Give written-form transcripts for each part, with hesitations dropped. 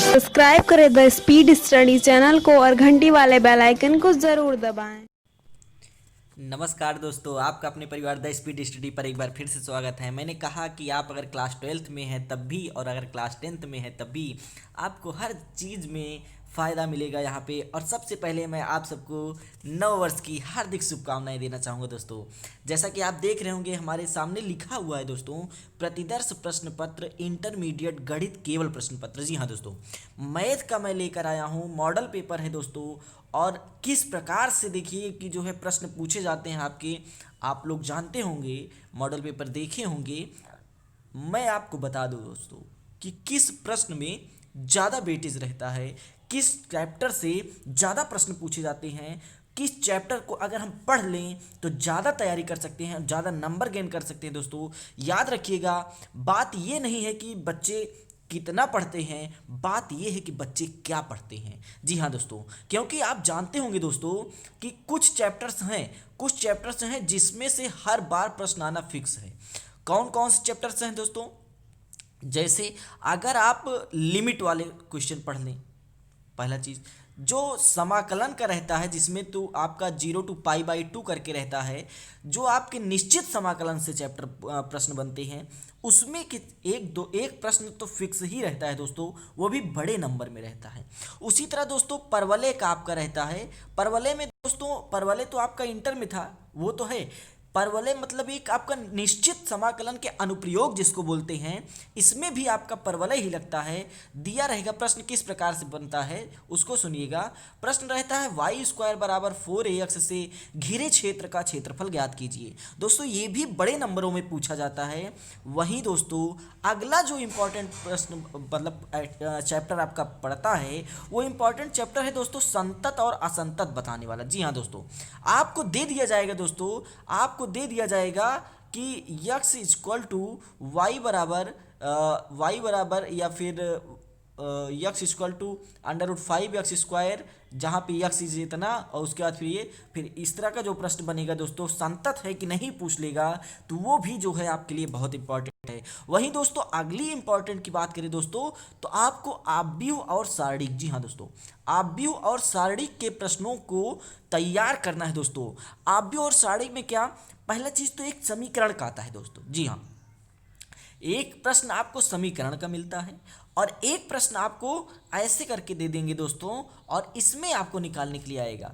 Subscribe करें the speed study channel को और घंटी वाले बेल आइकन को ज़रूर दबाएं। नमस्कार दोस्तों, आपका अपने परिवार द स्पीड स्टडी पर एक बार फिर से स्वागत है। मैंने कहा कि आप अगर क्लास 12th में हैं तब भी और अगर क्लास 10th में हैं तब भी आपको हर चीज़ में फ़ायदा मिलेगा यहाँ पे। और सबसे पहले मैं आप सबको नव वर्ष की हार्दिक शुभकामनाएं देना चाहूँगा दोस्तों। जैसा कि आप देख रहे होंगे हमारे सामने लिखा हुआ है दोस्तों, प्रतिदर्श प्रश्न पत्र इंटरमीडिएट गणित केवल प्रश्न पत्र। जी हाँ दोस्तों, मैथ का मैं लेकर आया हूँ, मॉडल पेपर है दोस्तों। और किस प्रकार से देखिए कि जो है प्रश्न पूछे जाते हैं आपके, आप लोग जानते होंगे, मॉडल पेपर देखे होंगे। मैं आपको बता दूं दोस्तों कि किस प्रश्न में ज़्यादा वेटेज रहता है, किस चैप्टर से ज़्यादा प्रश्न पूछे जाते हैं, किस चैप्टर को अगर हम पढ़ लें तो ज़्यादा तैयारी कर सकते हैं, ज़्यादा नंबर गेन कर सकते हैं। दोस्तों याद रखिएगा, बात ये नहीं है कि बच्चे कितना पढ़ते हैं, बात यह है कि बच्चे क्या पढ़ते हैं। जी हाँ दोस्तों, क्योंकि आप जानते होंगे दोस्तों कि कुछ चैप्टर्स हैं जिसमें से हर बार प्रश्न आना फिक्स है। कौन कौन से चैप्टर्स हैं दोस्तों? जैसे अगर आप लिमिट वाले क्वेश्चन पढ़ लें, पहला चीज़ जो समाकलन का रहता है, जिसमें तो आपका 0 to π/2 करके रहता है, जो आपके निश्चित समाकलन से चैप्टर प्रश्न बनते हैं, उसमें कि एक प्रश्न तो फिक्स ही रहता है दोस्तों, वो भी बड़े नंबर में रहता है। उसी तरह दोस्तों परवलय का आपका रहता है। परवलय में दोस्तों, परवलय तो आपका इंटर में था, वो तो है। परवलय मतलब एक आपका निश्चित समाकलन के अनुप्रयोग जिसको बोलते हैं, इसमें भी आपका परवलय ही लगता है। दिया रहेगा प्रश्न किस प्रकार से बनता है उसको सुनिएगा। प्रश्न रहता है y² बराबर 4ax से घिरे क्षेत्र का क्षेत्रफल ज्ञात कीजिए। दोस्तों ये भी बड़े नंबरों में पूछा जाता है। वहीं दोस्तों अगला जो इम्पोर्टेंट प्रश्न मतलब चैप्टर आपका पढ़ता है, वो इम्पोर्टेंट चैप्टर है दोस्तों संतत और असंतत बताने वाला। जी हाँ दोस्तों, आपको दे दिया जाएगा दोस्तों, आपको दे दिया जाएगा कि यक्स इक्वल टू वाई बराबर या फिर यक्स इक्वल टू √5x², जहाँ पे यक्स इज इतना, और उसके बाद फिर इस तरह का जो प्रश्न बनेगा दोस्तों, संतत है कि नहीं पूछ लेगा, तो वो भी जो है आपके लिए बहुत इंपॉर्टेंट है। वहीं दोस्तों अगली इंपॉर्टेंट की बात करें दोस्तों, तो आपको आव्यूह और सारणिक, जी हाँ दोस्तों, आव्यूह और सारणिक के प्रश्नों को तैयार करना है दोस्तों। आव्यूह और सारणिक में क्या, पहला चीज़ तो एक समीकरण का आता है दोस्तों। जी हाँ, एक प्रश्न आपको समीकरण का मिलता है और एक प्रश्न आपको ऐसे करके दे देंगे दोस्तों, और इसमें आपको निकालने के लिए आएगा।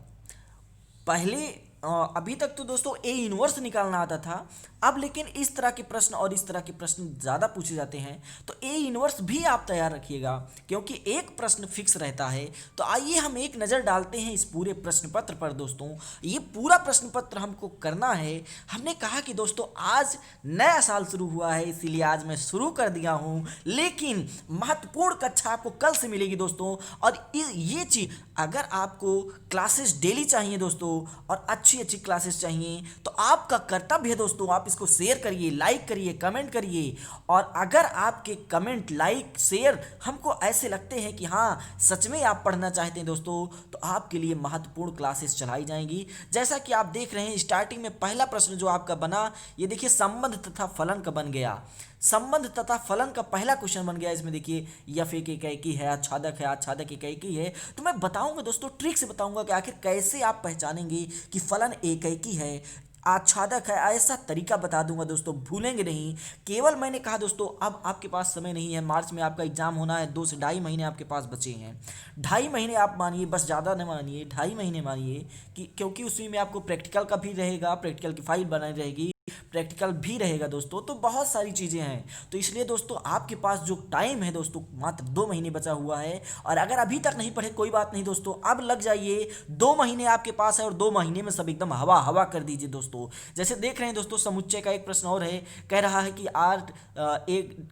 पहले अभी तक तो दोस्तों ए इनवर्स निकालना आता था, अब लेकिन इस तरह के प्रश्न और इस तरह के प्रश्न ज़्यादा पूछे जाते हैं, तो ए इनवर्स भी आप तैयार रखिएगा, क्योंकि एक प्रश्न फिक्स रहता है। तो आइए हम एक नज़र डालते हैं इस पूरे प्रश्न पत्र पर दोस्तों। ये पूरा प्रश्न पत्र हमको करना है। हमने कहा कि दोस्तों आज नया साल शुरू हुआ है, इसीलिए आज मैं शुरू कर दिया हूँ, लेकिन महत्वपूर्ण कक्षा आपको कल से मिलेगी दोस्तों। और ये चीज़ अगर आपको क्लासेस डेली चाहिए दोस्तों, और अच्छी क्लासेस चाहिए, तो आपका कर्तव्य है दोस्तों, आप इसको शेयर करिए, लाइक करिए, कमेंट करिए। और अगर आपके कमेंट, लाइक, शेयर हमको ऐसे लगते हैं कि हाँ सच में आप पढ़ना चाहते हैं दोस्तों, तो आपके लिए महत्वपूर्ण क्लासेस चलाई जाएंगी। जैसा कि आप देख रहे हैं स्टार्टिंग में पहला प्रश्न जो आपका बना, ये देखिए संबंध तथा फलन का बन गया। संबंध तथा फलन का पहला क्वेश्चन बन गया। इसमें देखिए यफ एक इकाई है, आच्छादक है, आच्छादक इकाई है। तो मैं बताऊंगा दोस्तों, ट्रिक से बताऊंगा कि आखिर कैसे आप पहचानेंगे कि फलन इकाई है, आच्छादक है, ऐसा तरीका बता दूंगा दोस्तों, भूलेंगे नहीं। केवल मैंने कहा दोस्तों अब आपके पास समय नहीं है, मार्च में आपका एग्जाम होना है, 2 से 2.5 महीने आपके पास बचे हैं। 2.5 महीने आप मानिए, बस ज़्यादा न मानिए, 2.5 महीने मानिए, कि क्योंकि उसी में आपको प्रैक्टिकल का भी रहेगा, प्रैक्टिकल की फाइल बनाई रहेगी, प्रैक्टिकल भी रहेगा दोस्तों, तो बहुत सारी चीज़ें हैं। तो इसलिए दोस्तों आपके पास जो टाइम है दोस्तों, मात्र 2 महीने बचा हुआ है। और अगर अभी तक नहीं पढ़े कोई बात नहीं दोस्तों, अब लग जाइए, 2 महीने आपके पास है, और 2 महीने में सब एकदम हवा हवा कर दीजिए दोस्तों। जैसे देख रहे हैं दोस्तों, समुच्चय का एक प्रश्न और है, कह रहा है कि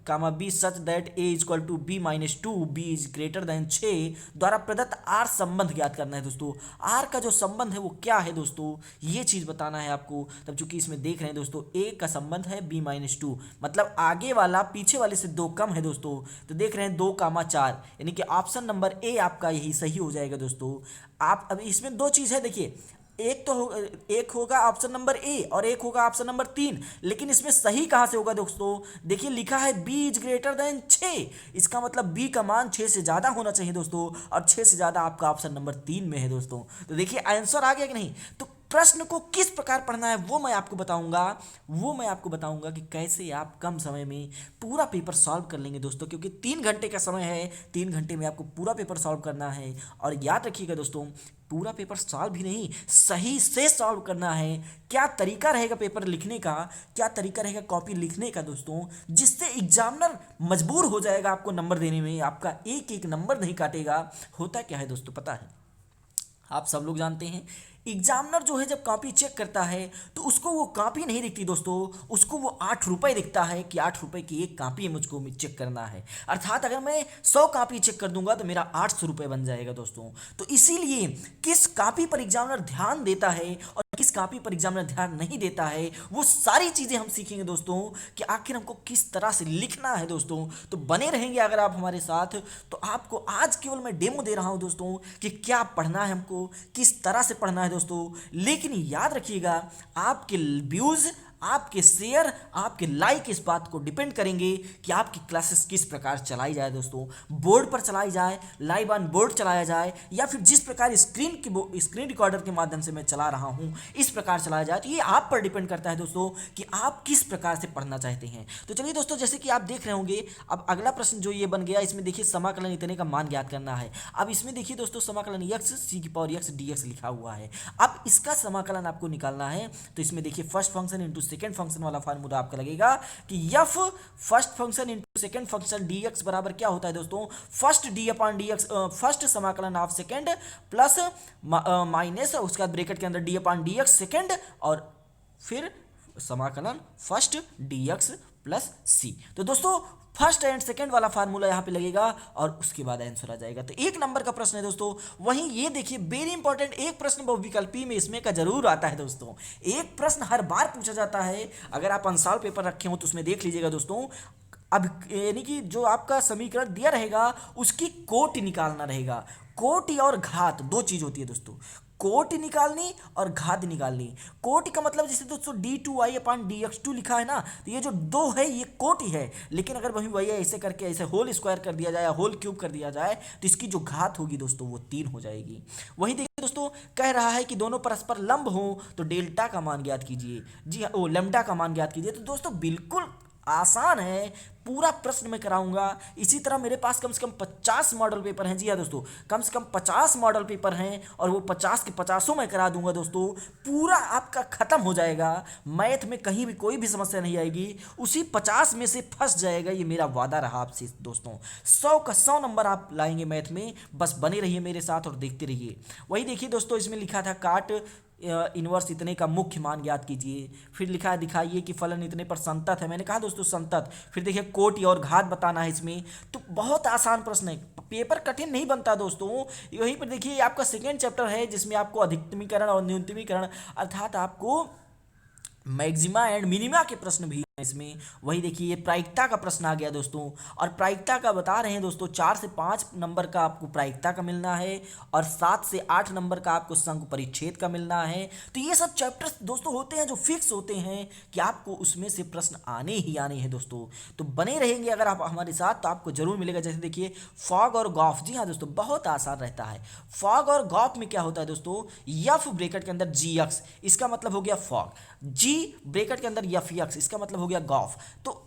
a,b such that a equal to b-2, b is greater than 6 द्वारा प्रदत्त आर संबंध ज्ञात करना है दोस्तों। आर का जो संबंध है वो क्या है दोस्तों, ये चीज़ बताना है आपको। तब चूंकि इसमें देख रहे हैं दोस्तों ए का संबंध है b-2, मतलब आगे वाला पीछे वाले से 2 कम है दोस्तों। तो देख रहे हैं 2,4, यानी कि ऑप्शन नंबर ए आपका यही सही हो जाएगा दोस्तों। आप अभी इसमें 2 चीज़ है, देखिए एक होगा ऑप्शन नंबर ए और एक होगा ऑप्शन नंबर 3, लेकिन इसमें सही कहाँ से होगा दोस्तों? देखिए लिखा है बी इज ग्रेटर देन 6, इसका मतलब बी का मान 6 से ज़्यादा होना चाहिए दोस्तों, और 6 से ज़्यादा आपका ऑप्शन नंबर 3 में है दोस्तों। तो देखिए आंसर आ गया कि नहीं? तो प्रश्न को किस प्रकार पढ़ना है वो मैं आपको बताऊंगा कि कैसे आप कम समय में पूरा पेपर सॉल्व कर लेंगे दोस्तों, क्योंकि 3 घंटे का समय है, 3 घंटे में आपको पूरा पेपर सॉल्व करना है। और याद रखिएगा दोस्तों, पूरा पेपर सॉल्व भी नहीं, सही से सॉल्व करना है। क्या तरीका रहेगा पेपर लिखने का, क्या तरीका रहेगा कॉपी लिखने का दोस्तों, जिससे एग्जामिनर मजबूर हो जाएगा आपको नंबर देने में, आपका एक एक नंबर नहीं काटेगा। होता क्या है दोस्तों पता है? आप सब लोग जानते हैं, एग्जामिनर जो है जब कॉपी चेक करता है तो उसको वो कॉपी नहीं दिखती दोस्तों, उसको वो 8 रुपये दिखता है कि 8 रुपये की एक कॉपी मुझको चेक करना है। अर्थात अगर मैं 100 कॉपी चेक कर दूंगा तो मेरा 800 रुपये बन जाएगा दोस्तों। तो इसीलिए किस कॉपी पर एग्जामिनर ध्यान देता है और किस कॉपी पर एग्जामिनर ध्यान नहीं देता है, वो सारी चीज़ें हम सीखेंगे दोस्तों कि आखिर हमको किस तरह से लिखना है दोस्तों। तो बने रहेंगे अगर आप हमारे साथ। तो आपको आज केवल मैं डेमो दे रहा हूं दोस्तों कि क्या पढ़ना है हमको, किस तरह से पढ़ना है दोस्तों। लेकिन याद रखिएगा, आपके व्यूज़, आपके शेयर, आपके लाइक इस बात को डिपेंड करेंगे कि आपकी क्लासेस किस प्रकार चलाई जाए दोस्तों। बोर्ड पर चलाई जाए, लाइव ऑन बोर्ड चलाया जाए, या फिर जिस प्रकार स्क्रीन रिकॉर्डर के माध्यम से मैं चला रहा हूं इस प्रकार चलाया जाए। तो ये आप पर डिपेंड करता है दोस्तों कि आप किस प्रकार से पढ़ना चाहते हैं। तो चलिए दोस्तों, जैसे कि आप देख रहे होंगे, अब अगला प्रश्न जो ये बन गया, इसमें देखिए समाकलन इतने का मान ज्ञात करना है। अब इसमें देखिए दोस्तों, समाकलन x c की पावर x dx लिखा हुआ है। अब इसका समाकलन आपको निकालना है। तो इसमें देखिए first function into second function वाला फार्मूला आपका लगेगा कि F first function into second function dx बराबर क्या होता है दोस्तों? First D upon dx, first समाकलन ऑफ सेकेंड प्लस माइनस उसके बाद ब्रैकेट के अंदर डी अपॉन dx सेकेंड, और फिर समाकलन फर्स्ट dx प्लस c। तो दोस्तों फर्स्ट एंड सेकंड वाला फार्मूला यहाँ पे लगेगा और उसके बाद आंसर आ जाएगा। तो 1 नंबर का प्रश्न है दोस्तों। वहीं ये देखिए वेरी इंपॉर्टेंट, एक प्रश्न बहुविकल्पी में इसमें का जरूर आता है दोस्तों। एक प्रश्न हर बार पूछा जाता है, अगर आप अनसॉल्व पेपर रखे हो तो उसमें देख लीजिएगा दोस्तों। अब यानी कि जो आपका समीकरण दिया रहेगा उसकी कोटि निकालना रहेगा। कोटि और घात दो चीज होती है दोस्तों, कोटि निकालनी और घात निकालनी। कोटि का मतलब जैसे दोस्तों d2y अपान dx2 लिखा है ना, तो ये जो 2 है ये कोटि है। लेकिन अगर वही ऐसे करके ऐसे होल स्क्वायर कर दिया जाए, होल क्यूब कर दिया जाए, तो इसकी जो घात होगी दोस्तों वो 3 हो जाएगी। वही देखिए दोस्तों, कह रहा है कि दोनों परस्पर लंब हो तो डेल्टा का मान ज्ञात कीजिए। जी हाँ, लैम्डा का मान ज्ञात कीजिए। तो दोस्तों बिल्कुल आसान है, पूरा प्रश्न मैं कराऊंगा। इसी तरह मेरे पास कम से कम 50 मॉडल पेपर हैं। जी हाँ दोस्तों, कम से कम 50 मॉडल पेपर हैं और वो 50 के 50 मैं करा दूंगा दोस्तों। पूरा आपका खत्म हो जाएगा, मैथ में कहीं भी कोई भी समस्या नहीं आएगी, उसी 50 में से फंस जाएगा, ये मेरा वादा रहा आपसे दोस्तों। 100 का 100 नंबर आप लाएंगे मैथ में। बस बने रहिए मेरे साथ और देखते रहिए। वही देखिए दोस्तों, इसमें लिखा था काट इनवर्स इतने का मुख्य मान ज्ञात कीजिए। फिर लिखा है दिखाइए कि फलन इतने पर संतत है। मैंने कहा दोस्तों संतत। फिर देखिए कोटि और घात बताना है इसमें। तो बहुत आसान प्रश्न है, पेपर कठिन नहीं बनता दोस्तों। यहीं पर देखिए आपका सेकेंड चैप्टर है जिसमें आपको अधिकतमीकरण और न्यूनतमीकरण अर्थात आपको मैक्सिमा एंड मिनिमा के प्रश्न भी इसमें। वही देखिए ये प्रायिकता का प्रश्न आ गया दोस्तों, और प्रायिकता का बता रहे हैं दोस्तों 4 से 5 नंबर का आपको प्रायिकता का मिलना है और 7 से 8 नंबर का आपको शंकु परिच्छेद का मिलना है। तो ये सब चैप्टर्स दोस्तों होते हैं जो फिक्स होते हैं कि आपको उसमें से प्रश्न आने ही आने हैं दोस्तों। तो बने रहेंगे अगर आप हमारे साथ तो आपको जरूर मिलेगा। जैसे देखिए फॉग और गॉफ, जी हाँ दोस्तों बहुत आसान रहता है। फॉग और गॉफ में क्या होता है दोस्तों, यफ ब्रैकेट के अंदर जी एक्स, इसका मतलब हो गया फॉग, जी ब्रैकेट के अंदर यफ एक्स, इसका मतलब हो गया गॉफ। तो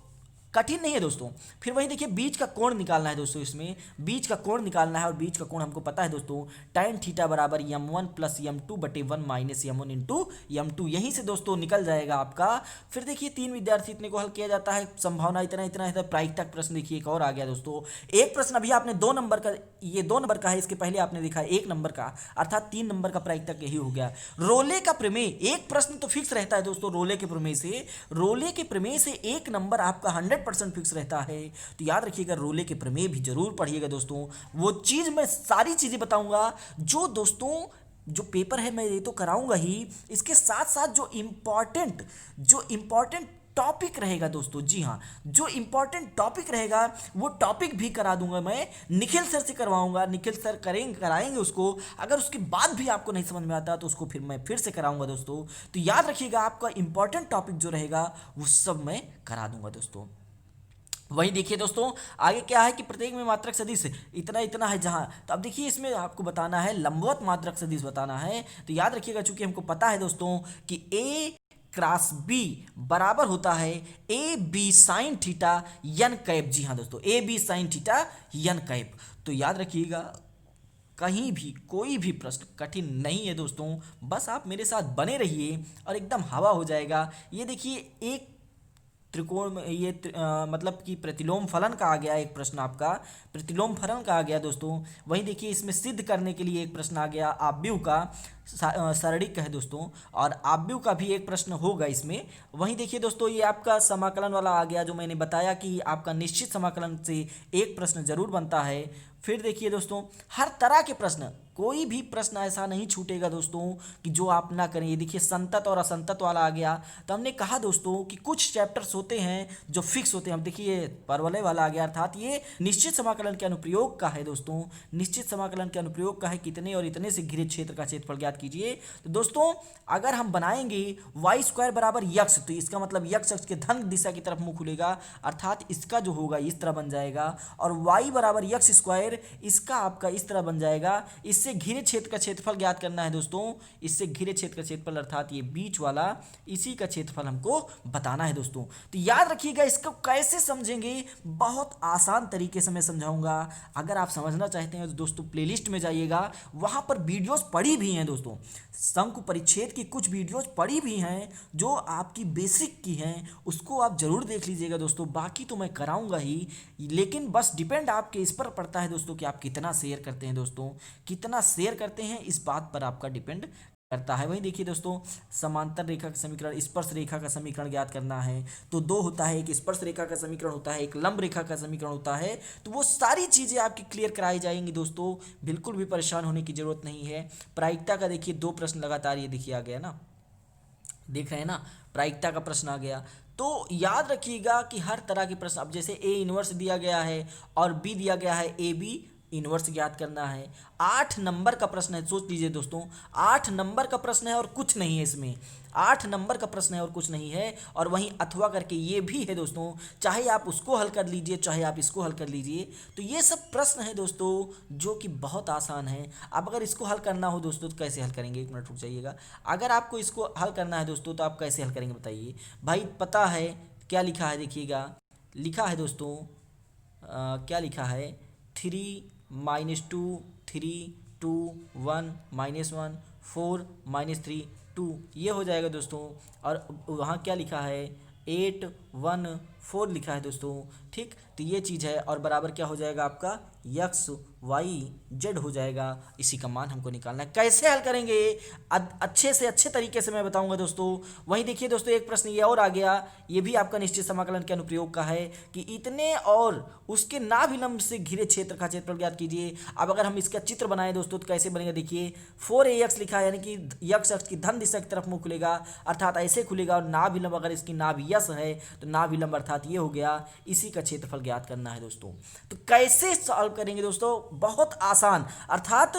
कठिन नहीं है दोस्तों। फिर वही देखिए बीच का कोण निकालना है दोस्तों। इसमें बीच का कोण निकालना है और बीच का कोण हमको पता है दोस्तों tan थीटा बराबर m1 प्लस m2 बटे 1 माइनस m1 इंटू m2। यहीं से दोस्तों निकल जाएगा आपका। फिर देखिए 3 विद्यार्थी इतने को हल किया जाता है, संभावना इतना इतना है। प्रायिकता प्रश्न देखिए एक और आ गया दोस्तों। एक प्रश्न अभी आपने 2 नंबर का, ये 2 नंबर का है, इसके पहले आपने देखा 1 नंबर का, अर्थात 3 नंबर का प्रायिकता यही हो गया। रोले का प्रमेय, एक प्रश्न तो फिक्स रहता है दोस्तों रोले के प्रमेय से। रोले के प्रमेय से 1 नंबर आपका 100% फिक्स रहता है। तो याद रखिएगा रोले के प्रमेय भी जरूर पढ़िएगा दोस्तों। वो चीज मैं सारी चीजें बताऊंगा जो दोस्तों जो पेपर है मैं ये तो कराऊंगा ही, इसके साथ साथ जो इम्पोर्टेंट टॉपिक रहेगा दोस्तों, जी हाँ, जो इंपॉर्टेंट टॉपिक रहेगा वो टॉपिक भी करा दूंगा मैं, निखिल सर से करवाऊंगा, निखिल सर कराएंगे उसको। अगर उसके बाद भी आपको नहीं समझ में आता तो उसको फिर मैं फिर से कराऊंगा दोस्तों। तो याद रखिएगा, आपका इंपॉर्टेंट टॉपिक जो रहेगा वो सब मैं करा दूंगा दोस्तों। वही देखिए दोस्तों, आगे क्या है कि प्रत्येक में मात्रक सदिश इतना इतना है जहां, तो अब देखिए इसमें आपको बताना है लंबवत मात्रक सदिश बताना है। तो याद रखिएगा, चूंकि हमको पता है दोस्तों कि ए क्रॉस बी बराबर होता है A B sine theta n cap. जी हाँ दोस्तों, A B sine theta n cap. तो याद रखिएगा, कहीं भी कोई भी प्रश्न कठिन नहीं है दोस्तों, बस आप मेरे साथ बने रहिए और एकदम हवा हो जाएगा। ये देखिए, एक त्रिकोण में ये मतलब कि प्रतिलोम फलन का आ गया एक प्रश्न, आपका प्रतिलोम फलन का आ गया दोस्तों। वहीं देखिए, इसमें सिद्ध करने के लिए एक प्रश्न आ गया आव्यूह का, सरणिक है दोस्तों, और आव्यूह का भी एक प्रश्न होगा इसमें। वहीं देखिए दोस्तों, ये आपका समाकलन वाला आ गया, जो मैंने बताया कि आपका निश्चित समाकलन से एक प्रश्न जरूर बनता है। फिर देखिए दोस्तों, हर तरह के प्रश्न, कोई भी प्रश्न ऐसा नहीं छूटेगा दोस्तों कि जो आप ना करें। ये देखिए, संतत और असंतत वाला आ गया। तो हमने कहा दोस्तों कि कुछ चैप्टर्स होते हैं जो फिक्स होते हैं। अब देखिए, परवलय वाला आ गया, अर्थात ये निश्चित समाकलन के अनुप्रयोग का है दोस्तों। निश्चित समाकलन के अनुप्रयोग का है, कितने और इतने से घिरे क्षेत्र का क्षेत्रफल ज्ञात कीजिए। तो दोस्तों, अगर हम बनाएंगे वाई स्क्वायर बराबर यक्स, तो इसका मतलब यक्स अक्ष के धन दिशा की तरफ मुंह खुलेगा, अर्थात इसका जो होगा इस तरह बन जाएगा। और वाई बराबर यक्स स्क्वायर, इसका आपका इस तरह बन जाएगा। इससे घिरे क्षेत्र का क्षेत्रफल ज्ञात करना है दोस्तों। इससे घिरे क्षेत्र का क्षेत्रफल, अर्थात ये बीच वाला, इसी का क्षेत्रफल हमको बताना है दोस्तों। तो याद रखिएगा, इसको कैसे समझेंगे, बहुत आसान तरीके से मैं समझाऊंगा। अगर आप समझना चाहते हैं तो दोस्तों प्लेलिस्ट में जाइएगा, वहां पर वीडियोस पड़ी भी हैं दोस्तों। शंकु परिच्छेद की कुछ वीडियोस पड़ी भी हैं जो आपकी बेसिक की हैं, उसको आप जरूर देख लीजिएगा दोस्तों। बाकी तो मैं कराऊंगा ही, लेकिन बस डिपेंड आपके इस पर पड़ता है दोस्तों कि आप कितना शेयर करते हैं दोस्तों, कितना शेयर करते हैं, इस बात पर आपका डिपेंड करता है। वही देखिए दोस्तों, समांतर रेखा का समीकरण, स्पर्श रेखा का समीकरण ज्ञात करना है तो दो होता है, एक स्पर्श रेखा का समीकरण होता है, एक लंब रेखा का समीकरण होता है। तो वो सारी चीज़ें आपकी क्लियर कराई जाएंगी दोस्तों, बिल्कुल भी परेशान होने की जरूरत नहीं है। प्रायिकता का देखिए 2 प्रश्न लगातार, ये देखिए आ गया ना, देख रहे हैं ना, प्रायिकता का प्रश्न आ गया। तो याद रखिएगा कि हर तरह के प्रश्न, अब जैसे ए इनवर्स दिया गया है और बी दिया गया है, ए बी इनवर्स ज्ञात करना है। 8 नंबर का प्रश्न है, सोच लीजिए दोस्तों, 8 नंबर का प्रश्न है और कुछ नहीं है इसमें, 8 नंबर का प्रश्न है और कुछ नहीं है। और वहीं अथवा करके ये भी है दोस्तों, चाहे आप उसको हल कर लीजिए, चाहे आप इसको हल कर लीजिए। तो ये सब प्रश्न है दोस्तों जो कि बहुत आसान है। अब अगर इसको हल करना हो दोस्तों तो कैसे हल करेंगे, एक मिनट रुक जाइएगा। अगर आपको इसको हल करना है दोस्तों तो आप कैसे हल करेंगे बताइए भाई। पता है क्या लिखा है, देखिएगा, लिखा है दोस्तों, क्या लिखा है, 3 -2 3 2 1 -1 4 -3 2, ये हो जाएगा दोस्तों। और वहाँ क्या लिखा है, 8 1 4 लिखा है दोस्तों, ठीक। तो ये चीज़ है, और बराबर क्या हो जाएगा आपका, यक्स वाई जेड हो जाएगा। इसी का मान हमको निकालना है। कैसे हल करेंगे अच्छे से अच्छे तरीके से मैं बताऊंगा दोस्तों। वहीं देखिए दोस्तों, एक प्रश्न ये और आ गया, ये भी आपका निश्चित समाकलन के अनुप्रयोग का है कि इतने और उसके नाभिलंब से घिरे क्षेत्र का क्षेत्रफल ज्ञात कीजिए। अब अगर हम इसका चित्र बनाएं दोस्तों तो कैसे बनेगा, देखिए 4ax लिखा है, यानी कि यक्स अक्ष की धन दिशा की तरफ मुंह खुलेगा, अर्थात ऐसे खुलेगा। और नाभिलंब, अगर इसकी नाभि यस है तो नाभिलंब अर्थात ये हो गया, इसी का क्षेत्रफल ज्ञात करना है दोस्तों। तो कैसे सॉल्व करेंगे दोस्तों, बहुत आसान, अर्थात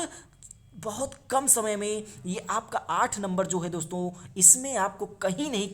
बहुत कम समय में ये आपका 8 नंबर जो है दोस्तों, इसमें आपको कहीं नहीं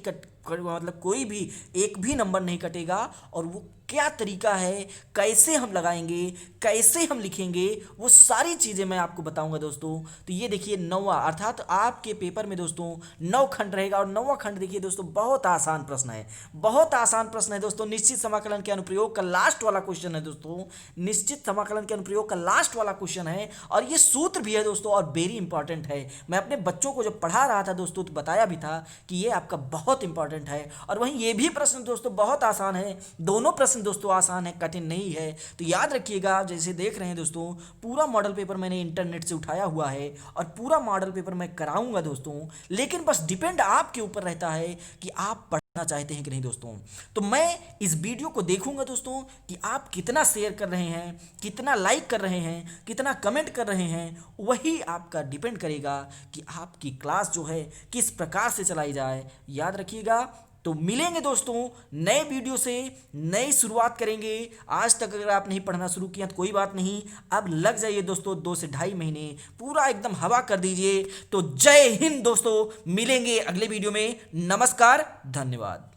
मतलब कोई भी एक भी नंबर नहीं कटेगा। और वो क्या तरीका है, कैसे हम लगाएंगे, कैसे हम लिखेंगे, वो सारी चीज़ें मैं आपको बताऊंगा दोस्तों। तो ये देखिए 9वां, अर्थात आपके पेपर में दोस्तों 9 खंड रहेगा। और 9वां खंड देखिए दोस्तों, बहुत आसान प्रश्न है, बहुत आसान प्रश्न है दोस्तों। निश्चित समाकलन के अनुप्रयोग का लास्ट वाला क्वेश्चन है दोस्तों, निश्चित समाकलन के अनुप्रयोग का लास्ट वाला क्वेश्चन है। और ये सूत्र भी है दोस्तों, और वेरी इंपॉर्टेंट है। मैं अपने बच्चों को जब पढ़ा रहा था दोस्तों तो बताया भी था कि ये आपका बहुत इंपॉर्टेंट है। और वहीं ये भी प्रश्न दोस्तों बहुत आसान है, दोनों प्रश्न दोस्तों आसान है, कठिन नहीं है। तो याद रखिएगा, जैसे देख रहे हैं दोस्तों, पूरा मॉडल पेपर मैंने इंटरनेट से उठाया हुआ है और पूरा मॉडल पेपर मैं कराऊंगा दोस्तों। लेकिन बस डिपेंड आपके ऊपर रहता है कि आप पढ़ना चाहते हैं कि नहीं दोस्तों। तो मैं इस वीडियो को देखूंगा दोस्तों कि आप कितना शेयर कर रहे हैं, कितना लाइक कर रहे हैं, कितना कमेंट कर रहे हैं। वही आपका डिपेंड करेगा कि आपकी क्लास जो है किस प्रकार से चलाई जाए। याद रखिएगा, तो मिलेंगे दोस्तों नए वीडियो से, नई शुरुआत करेंगे। आज तक अगर आप नहीं पढ़ना शुरू किया तो कोई बात नहीं, अब लग जाइए दोस्तों, 2 से ढाई महीने पूरा एकदम हवा कर दीजिए। तो जय हिंद दोस्तों, मिलेंगे अगले वीडियो में। नमस्कार, धन्यवाद।